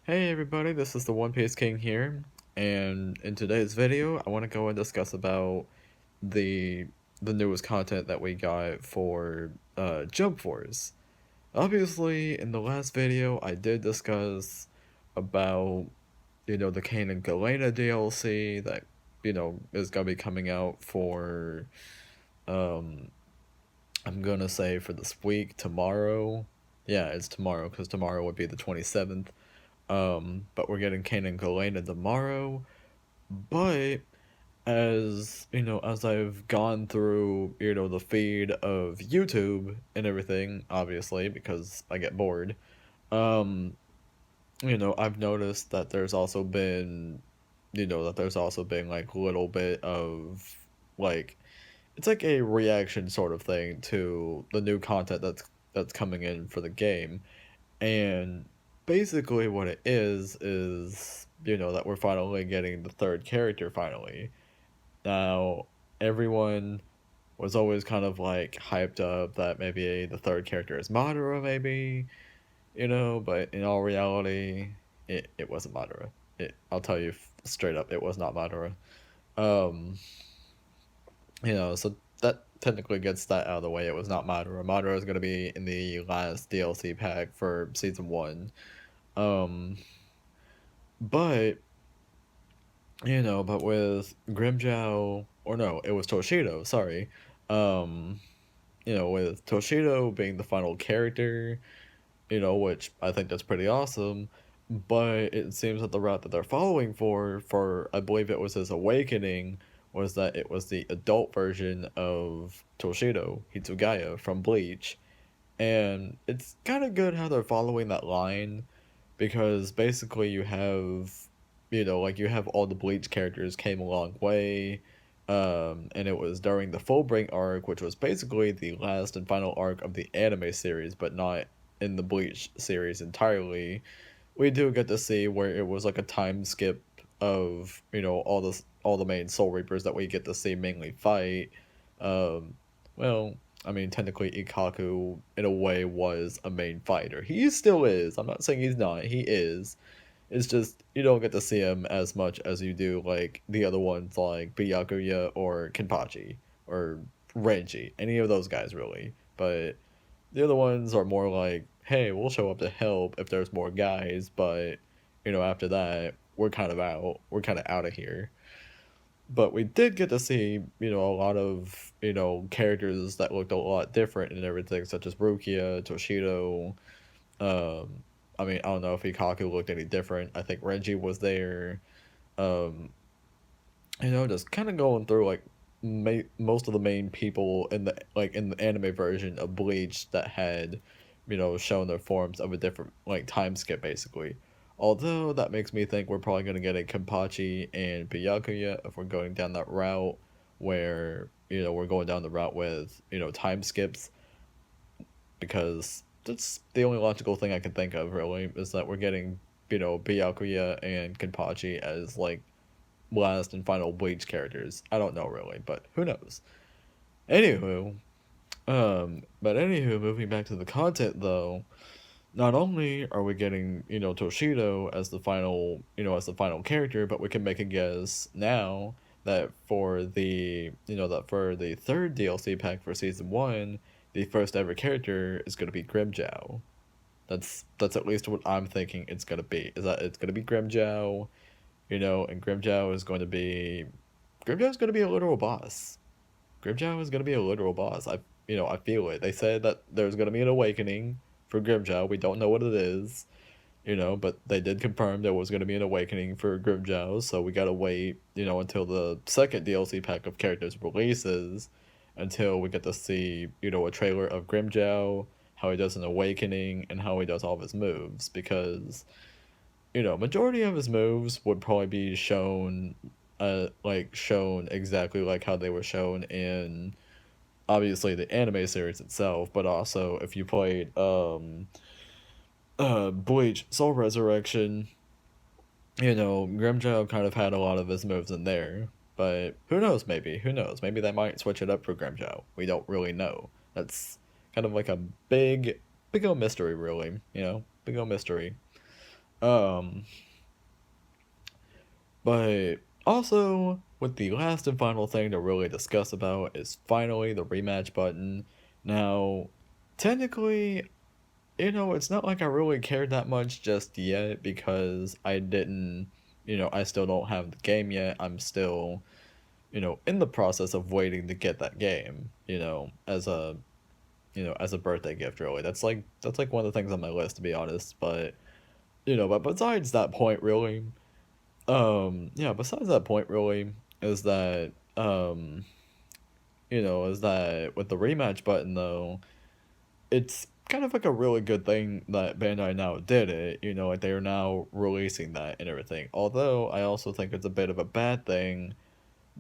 Hey everybody, this is the One Piece King here, and in today's video, I want to go and discuss about the the newest content that we got for Jump Force. Obviously, in the last video, I did discuss about the Kane and Galena DLC that is gonna be coming out for um I'm gonna say for this week tomorrow. Yeah, it's tomorrow because tomorrow would be the 27th. But we're getting Kane and Galena tomorrow. But as I've gone through, the feed of YouTube and everything, obviously, because I get bored, um, I've noticed that there's also been like little bit of like it's like a reaction sort of thing to the new content that's coming in for the game. And basically, what it is that we're finally getting the third character finally. Now, everyone was always kind of like hyped up that maybe the third character is Madara, maybe, but in all reality, it wasn't Madara. I'll tell you straight up, it was not Madara. Um, so that technically gets that out of the way. It was not Madara. Madara is going to be in the last DLC pack for Season 1. Um, but but with Grimmjow, or no, it was Toshiro. Sorry, um, with Toshiro being the final character, which I think that's pretty awesome. But it seems that the route that they're following for I believe it was his awakening was that it was the adult version of Toshiro Hitsugaya from Bleach, and it's kind of good how they're following that line because basically you have like you have all the Bleach characters came a long way, and it was during the Fullbring arc, which was basically the last and final arc of the anime series, but not in the Bleach series entirely. We do get to see where it was like a time skip of all the main Soul Reapers that we get to see mainly fight. um well, I mean, technically Ikaku in a way was a main fighter. He still is. I'm not saying he's not. He is. It's just you don't get to see him as much as you do like the other ones like Byakuya or Kenpachi or Renji. Any of those guys really. But the other ones are more like, hey, we'll show up to help if there's more guys, but after that, we're kind of out. We're kind of out of here. But we did get to see, a lot of, characters that looked a lot different and everything, such as Rukia, Toshido. Um, I mean, I don't know if Ikaku looked any different. I think Renji was there. Um, just kind of going through like most of the main people in the anime version of Bleach that had, shown their forms of a different like time skip basically. Although that makes me think we're probably gonna get a Kenpachi and Byakuya if we're going down that route, where we're going down the route with time skips, because that's the only logical thing I can think of really is that we're getting Byakuya and Kenpachi as like last and final Bleach characters. I don't know really, but who knows? Anywho, moving back to the content though, not only are we getting Toshido as the final character, but we can make a guess now that for the third DLC pack for season 1, the first ever character is going to be Grimmjow. That's at least what I'm thinking it's going to be. Is that it's going to be Grimmjow, and Grimmjow is going to be a literal boss. Grimmjow is going to be a literal boss. I feel it. They said that there's going to be an awakening for Grimmjow. We don't know what it is, but they did confirm there was going to be an awakening for Grimmjow. So we got to wait, until the second DLC pack of characters releases, until we get to see, a trailer of Grimmjow, how he does an awakening, and how he does all of his moves. Because majority of his moves would probably be shown, shown exactly like how they were shown in obviously the anime series itself, but also if you played Bleach Soul Resurrection, Grimmjow kind of had a lot of his moves in there. But who knows? Maybe they might switch it up for Grimmjow. We don't really know. That's kind of like a big old mystery, really. Big old mystery. Um, but also, with the last and final thing to really discuss about is finally the rematch button. Now, technically, it's not like I really cared that much just yet because I didn't, I still don't have the game yet. I'm still, in the process of waiting to get that game, as a birthday gift really. That's like one of the things on my list to be honest, but but besides that point really, yeah, besides that point really is that is that with the rematch button though, it's kind of like a really good thing that Bandai now did it, like they are now releasing that and everything. Although I also think it's a bit of a bad thing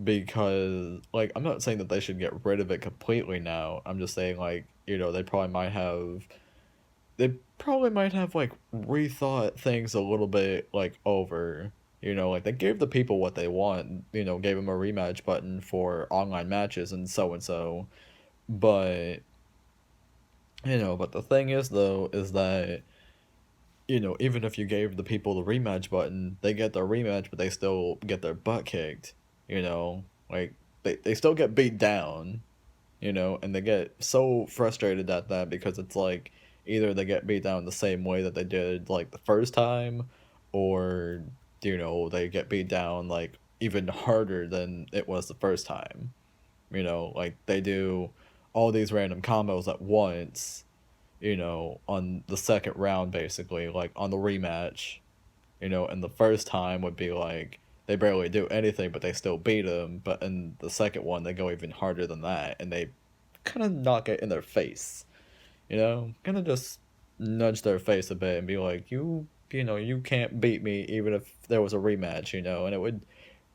because like I'm not saying that they should get rid of it completely now. I'm just saying like, they probably might have like rethought things a little bit like over. Like they gave the people what they want, gave them a rematch button for online matches and so. But but the thing is though is that even if you gave the people the rematch button, they get their rematch, but they still get their butt kicked. Like they still get beat down. And they get so frustrated at that because it's like either they get beat down the same way that they did like the first time, or they get beat down like even harder than it was the first time. Like they do all these random combos at once, on the second round basically, like on the rematch, and the first time would be like they barely do anything, but they still beat them. But in the second one, they go even harder than that, and they kind of knock it in their face, kind of just nudge their face a bit and be like, you can't beat me even if there was a rematch, and it would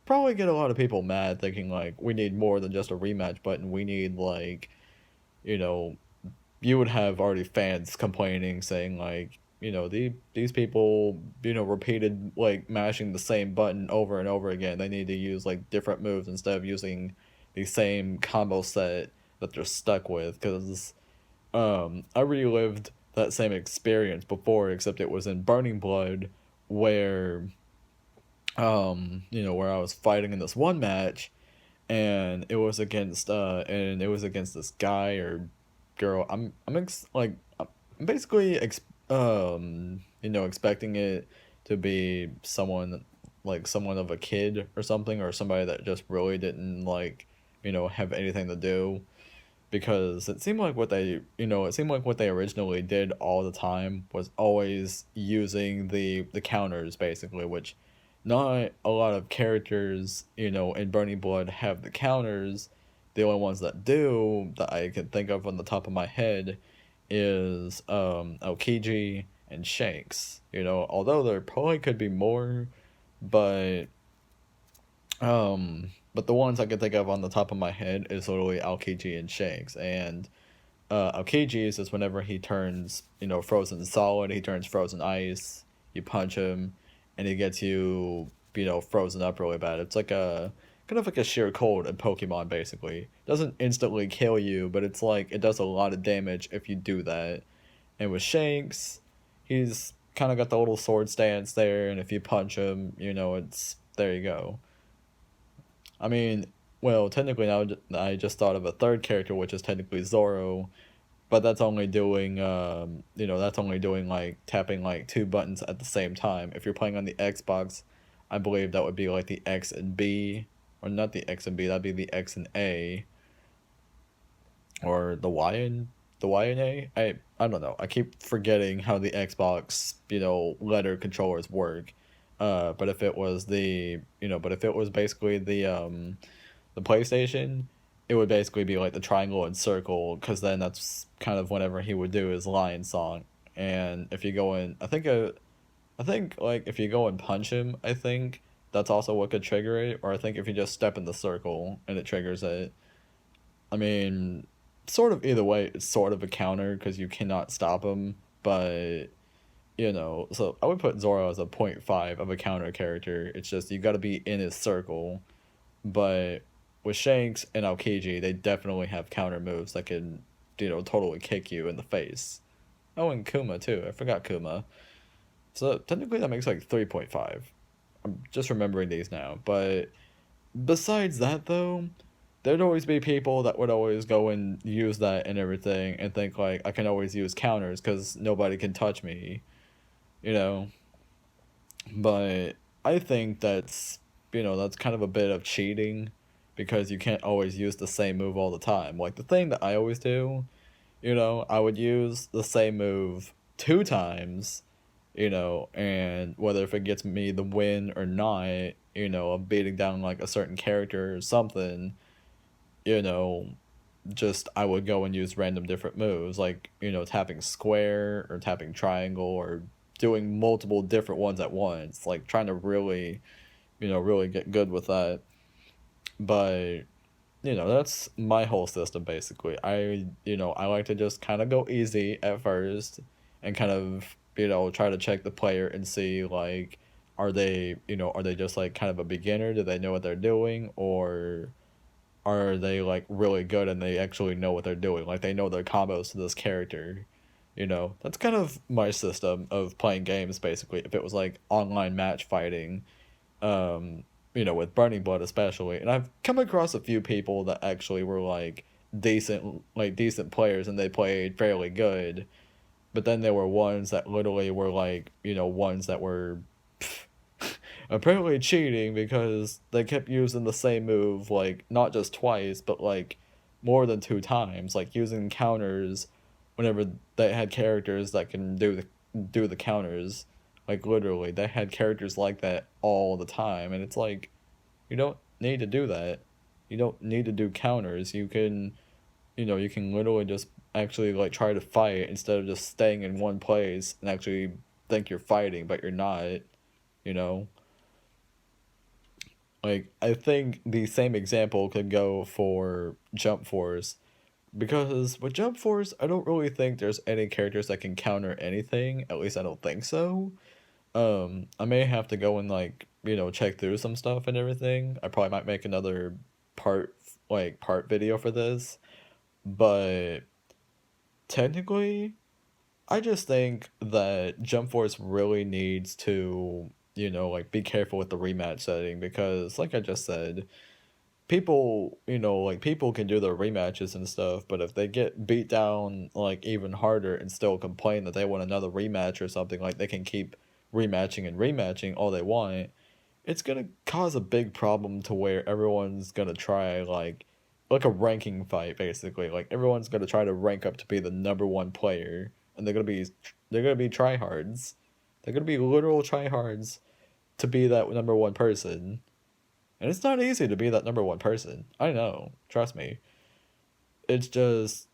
probably get a lot of people mad, thinking like we need more than just a rematch button. We need like, you know, you would have already fans complaining, saying like, these people, repeated like mashing the same button over and over again. They need to use like different moves instead of using the same combo set that they're stuck with. Because I relived that same experience before, except it was in Burning Blood, where where I was fighting in this one match, and it was against this guy or girl. I'm basically expecting it to be someone of a kid or something, or somebody that just really didn't like have anything to do, because it seemed like what they originally did all the time was always using the counters basically, which not a lot of characters in Burning Blood have the counters. The only ones that do that I can think of on the top of my head is Aokiji and Shanks. Although there probably could be more, but but the ones I can think of on the top of my head is literally Aokiji and Shanks. And Aokiji's is whenever he turns, frozen solid, he turns frozen ice, you punch him, and he gets you, frozen up really bad. It's like kind of like a sheer cold in Pokemon, basically. Doesn't instantly kill you, but it's like it does a lot of damage if you do that. And with Shanks, he's kind of got the little sword stance there, and if you punch him, it's there you go. I mean, well, technically now I just thought of a third character, which is technically Zoro, but that's only doing like tapping like two buttons at the same time. If you're playing on the Xbox, I believe that would be like the X and B, or not the X and B, that'd be the X and A, or the Y and A. I don't know. I keep forgetting how the Xbox letter controllers work. But if it was basically the PlayStation, it would basically be like the triangle and circle, because then that's kind of whenever he would do his lion song. And if you go in, I think like if you go and punch him, I think that's also what could trigger it. Or I think if you just step in the circle and it triggers it. I mean, sort of either way, it's sort of a counter because you cannot stop him. But so I would put Zoro as a point 0.5 of a counter character. It's just you got to be in his circle. But with Shanks and Aokiji, they definitely have counter moves that can, totally kick you in the face. Oh, and Kuma too. I forgot Kuma. So technically that makes like 3.5. I'm just remembering these now. But besides that, though, there'd always be people that would always go and use that and everything and think, like, I can always use counters because nobody can touch me, you know? But I think that's kind of a bit of cheating because you can't always use the same move all the time. Like, the thing that I always do, I would use the same move 2 times, and whether if it gets me the win or not, of beating down like a certain character or something, you know, just I would go and use random different moves, like, tapping square or tapping triangle or doing multiple different ones at once, like trying to really, really get good with that. But that's my whole system basically. I like to just kind of go easy at first and kind of, try to check the player and see, like, are they just like kind of a beginner? Do they know what they're doing? Or are they like really good and they actually know what they're doing? Like, they know their combos to this character. That's kind of my system of playing games basically. If it was like online match fighting, um, with Burning Blood especially. And I've come across a few people that actually were decent players and they played fairly good. But then there were ones that literally were like, ones that were apparently cheating because they kept using the same move, like, not just twice, but like more than 2 times, like using counters whenever they had characters that can do the counters. Like, literally, they had characters like that all the time, and it's like, you don't need to do that. You don't need to do counters. You can literally just actually like try to fight instead of just staying in one place and actually think you're fighting, but you're not. You know, like, I think the same example could go for Jump Force, because with Jump Force, I don't really think there's any characters that can counter anything. At least I don't think so. I may have to go and like, check through some stuff and everything. I probably might make another part video for this, but technically, I just think that Jump Force really needs to, like, be careful with the rematch setting because, like I just said, people can do their rematches and stuff, but if they get beat down like even harder and still complain that they want another rematch or something, like, they can keep rematching and rematching all they want, it's gonna cause a big problem to where everyone's gonna try, like a ranking fight basically. Like, everyone's gonna try to rank up to be the number one player, and they're gonna be tryhards. They're gonna be literal tryhards to be that number one person. And it's not easy to be that number one person. I know. Trust me. It's just,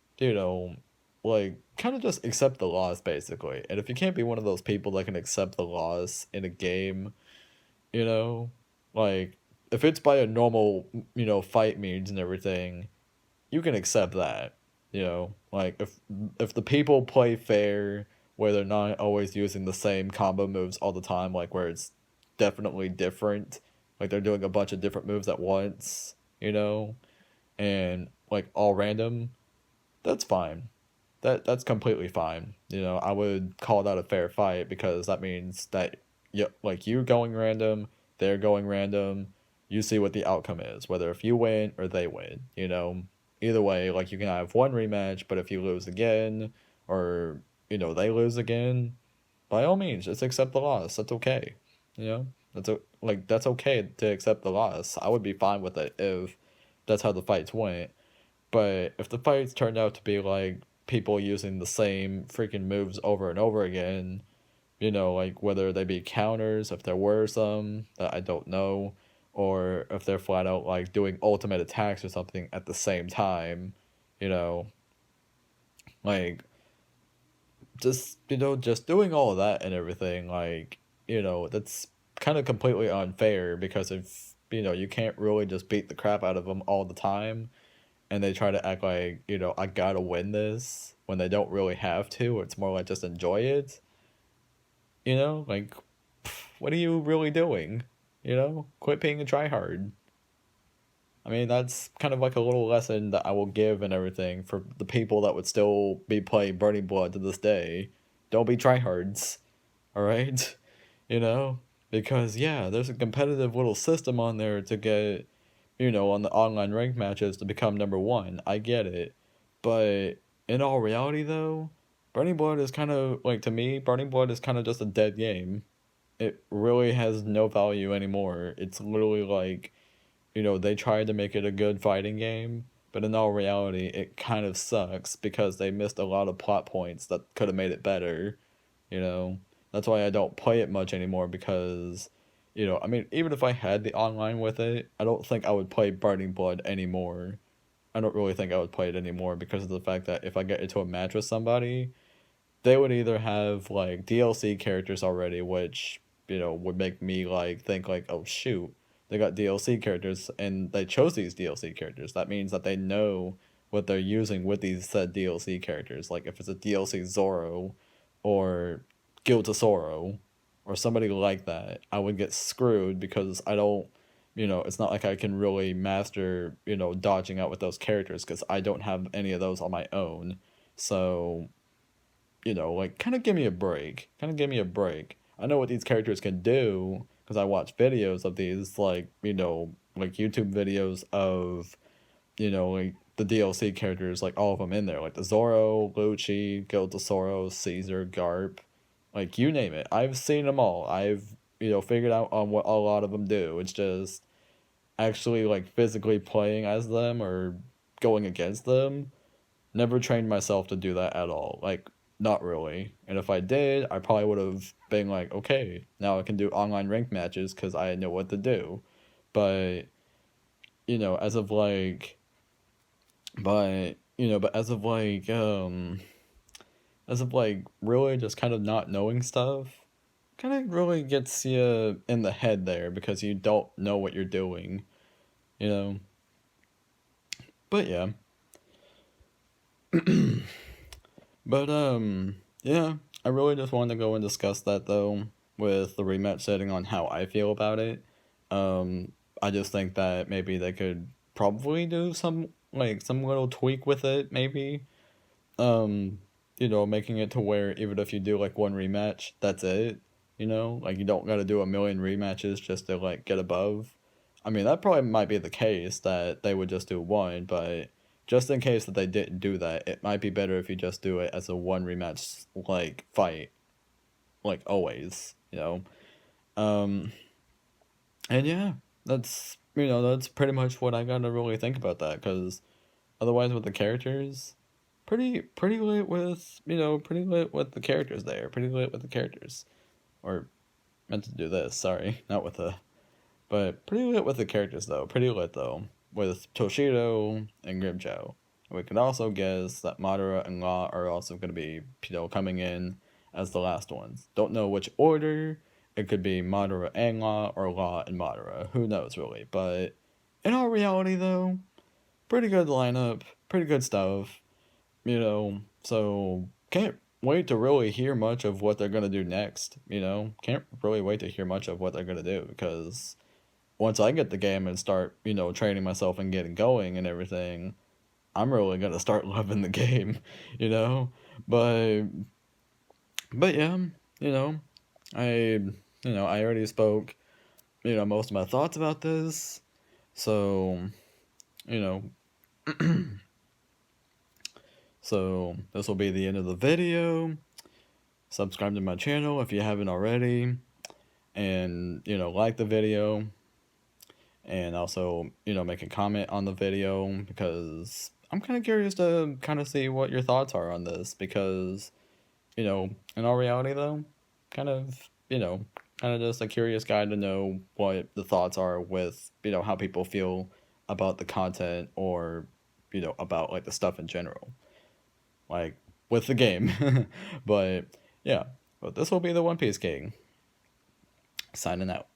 like, kind of just accept the loss, basically. And if you can't be one of those people that can accept the loss in a game, you know, like, if it's by a normal, fight means and everything, you can accept that. Like, if the people play fair, where they're not always using the same combo moves all the time, like where it's definitely different, like they're doing a bunch of different moves at once, and like all random, that's fine. That's completely fine. I would call that a fair fight because that means that, like, you going random, they're going random, you see what the outcome is, whether if you win or they win. Either way, like, you can have one rematch, but if you lose again, or they lose again, by all means, just accept the loss. That's okay. That's okay to accept the loss. I would be fine with it if that's how the fights went. But if the fights turned out to be like people using the same freaking moves over and over again, like, whether they be counters, if there were some that I don't know, or if they're flat out like doing ultimate attacks or something at the same time, you know, like, just doing all of that and everything, like, that's kind of completely unfair because if, you can't really just beat the crap out of them all the time and they try to act like, I gotta win this when they don't really have to. It's more like just enjoy it. Like, what are you really doing? Quit being a tryhard. I mean, that's kind of like a little lesson that I will give and everything for the people that would still be playing Burning Blood to this day. Don't be tryhards. All right, you know, because yeah, there's a competitive little system on there to get, on the online rank matches to become number one. I get it, but in all reality, though, Burning Blood is kind of like, to me, Burning Blood is kind of just a dead game. It really has no value anymore. It's literally like, they tried to make it a good fighting game, but in all reality, it kind of sucks because they missed a lot of plot points that could have made it better. You know, that's why I don't play it much anymore because, I mean, even if I had the online with it, I don't think I would play Burning Blood anymore. I don't really think I would play it anymore because of the fact that if I get into a match with somebody, they would either have like DLC characters already, which would make me like think like, oh shoot, they got DLC characters and they chose these DLC characters. That means that they know what they're using with these said DLC characters. Like if it's a DLC Zoro, or Guild to Zoro, or somebody like that, I would get screwed because I don't. It's not like I can really master, dodging out with those characters because I don't have any of those on my own. So like kind of give me a break. Kind of give me a break. I know what these characters can do because I watch videos of these, like, like YouTube videos of, like the DLC characters, like all of them in there, like the Zoro, Lucci, Gildesauro, Caesar, Garp, like you name it. I've seen them all. I've, figured out on what a lot of them do. It's just actually like physically playing as them or going against them. Never trained myself to do that at all. Like, not really. And if I did, I probably would have been like, okay, now I can do online rank matches because I know what to do. But, as of like, but as of like really just kind of not knowing stuff, kind of really gets you in the head there because you don't know what you're doing, you know? But yeah. But yeah, I really just wanted to go and discuss that though with the rematch setting on how I feel about it. Um, I just think that maybe they could probably do some little tweak with it, maybe. Um, making it to where even if you do like one rematch, that's it. Like you don't got to do a million rematches just to like get above. I mean, that probably might be the case that they would just do one, but just in case that they didn't do that, it might be better if you just do it as a one rematch like fight, like always. Um, and yeah, that's pretty much what I gotta really think about that because otherwise with the characters, pretty lit with pretty lit with the characters there, pretty lit with the characters, or meant to do this. Sorry, not with the. But pretty lit with the characters though. Pretty lit though with Toshiro and grimmjow. We can also guess that Madara and Law are also going to be coming in as the last ones. Don't know which order. It could be Madara and Law or Law and Madara. Who knows really? But in all reality though, pretty good lineup. Pretty good stuff. So can't wait to really hear much of what they're going to do next. Can't really wait to hear much of what they're going to do because once I get the game and start, training myself and getting going and everything, I'm really gonna start loving the game, you know. But yeah, you know, I I already spoke, most of my thoughts about this. So, you know, so this will be the end of the video. Subscribe to my channel if you haven't already, and like the video, and also make a comment on the video because I'm kind of curious to kind of see what your thoughts are on this because in all reality though, kind of kind of just a curious guy to know what the thoughts are with how people feel about the content or about like the stuff in general, like with the game. But yeah, but this will be the One Piece King signing out.